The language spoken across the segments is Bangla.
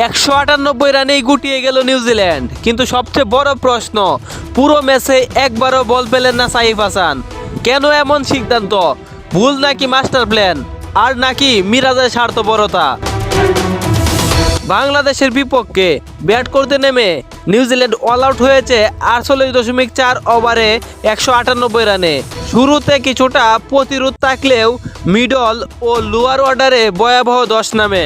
198 রানেই গুটিয়ে গেল নিউজিল্যান্ড। কিন্তু সবচেয়ে বড় প্রশ্ন, পুরো ম্যাচে একবারও বল পেলেন না সাইফ হাসান। কেন এমন সিদ্ধান্ত? ভুল নাকি মাস্টার প্ল্যান, আর নাকি মিরাজের স্বার্থপরতা? বাংলাদেশের বিপক্ষে ব্যাট করতে নেমে নিউজিল্যান্ড অল আউট হয়েছে 48.4 ওভারে 198 রানে। শুরুতে কিছুটা প্রতিরোধ থাকলেও মিডল ও লোয়ার অর্ডারে ভয়াবহ 10 নামে।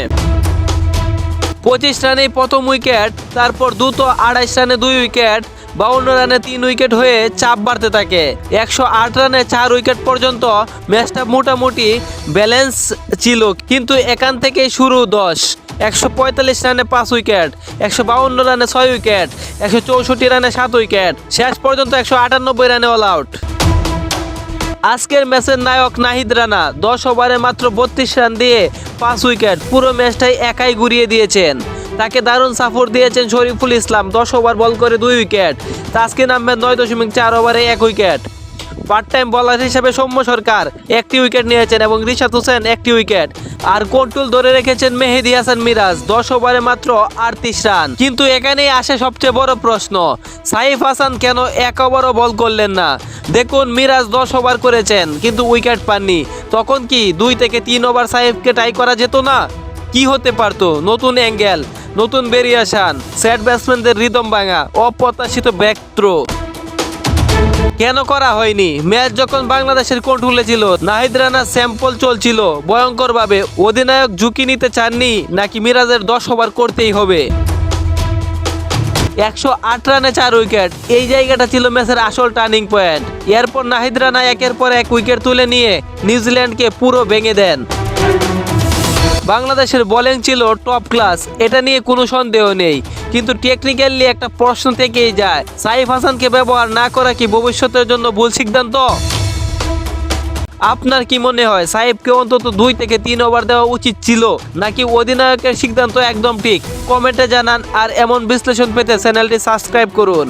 25 রানেই প্রথম উইকেট, তারপর দ্রুত 28 রানে 2 উইকেট, 52 রানে 3 উইকেট হয়ে চাপ বাড়তে থাকে। 108 রানে 4 উইকেট পর্যন্ত ম্যাচটা মোটামুটি ব্যালেন্স ছিল, কিন্তু এখান থেকেই শুরু 10। 145 রানে 5 উইকেট, 152 রানে 6 উইকেট, 164 রানে 7 উইকেট, শেষ পর্যন্ত 198 রানে অল আউট। আজকের ম্যাচের নায়ক নাহিদ রানা 10 ওভারে মাত্র 32 রান দিয়ে 5 উইকেট, পুরো ম্যাচটাই একাই ঘুরিয়ে দিয়েছেন। তাকে দারুণ সাপোর্ট দিয়েছেন শরীফুল ইসলাম, 10 ওভার বল করে 2 উইকেট। তাসকিন আহমেদ 9.4 ওভারে 1 উইকেট। পার্ট টাইম বোলার হিসেবে সৌম্য সরকার 1টি উইকেট নিয়েছেন এবং রিশাদ হোসেন 1টি উইকেট। আর কন্ট্রোল ধরে রেখেছেন মেহেদী হাসান মিরাজ, 10 ওভারে মাত্র 38 রান। কিন্তু এখানেই আসে সবচেয়ে বড় প্রশ্ন, সাইফ হাসান কেন 1 ওভারও বল করলেন না? দেখুন, মিরাজ 10 ওভার করেছেন কিন্তু উইকেট পাননি। তখন কি 2 থেকে 3 ওভার সাইফকে ট্রাই করা যেত না? কি হতে পারতো? নতুন অ্যাঙ্গেল, নতুন ভেরিয়েশন, সেট ব্যাটসম্যানদের রিদম ভাঙা, অপ্রত্যাশিত ব্যাক থ্রো। কেন করা হয়নি? ম্যাচ যখন বাংলাদেশের কন্ট্রোলে ছিল, নাহিদ রানা স্যাম্পল চলছিল ভয়ঙ্করভাবে, অধিনায়ক ঝুঁকি নিতে চাননি নাকি মিরাজের 10 ওভার করতেই হবে? 108 রানে 4 উইকেট, এই জায়গাটা ছিল ম্যাচের আসল টার্নিং পয়েন্ট। এরপর নাহিদ রানা একের পর এক উইকেট তুলে নিয়ে নিউজিল্যান্ডকে পুরো ভেঙে দেন। বাংলাদেশের বোলিং ছিল টপ ক্লাস, এটা নিয়ে কোনো সন্দেহ নেই, কিন্তু টেকনিক্যালি একটা প্রশ্ন থেকেই যায়, সাইফ হাসানকে ব্যবহার না করা কি ভবিষ্যতের জন্য ভুল সিদ্ধান্ত? আপনার কি মনে হয় সাইফকে অন্তত 2 থেকে 3 ওভার দেওয়া উচিত ছিল, নাকি অধিনায়কের সিদ্ধান্ত একদম ঠিক? কমেন্টে জানান। আর এমন বিশ্লেষণ পেতে চ্যানেলটি সাবস্ক্রাইব করুন।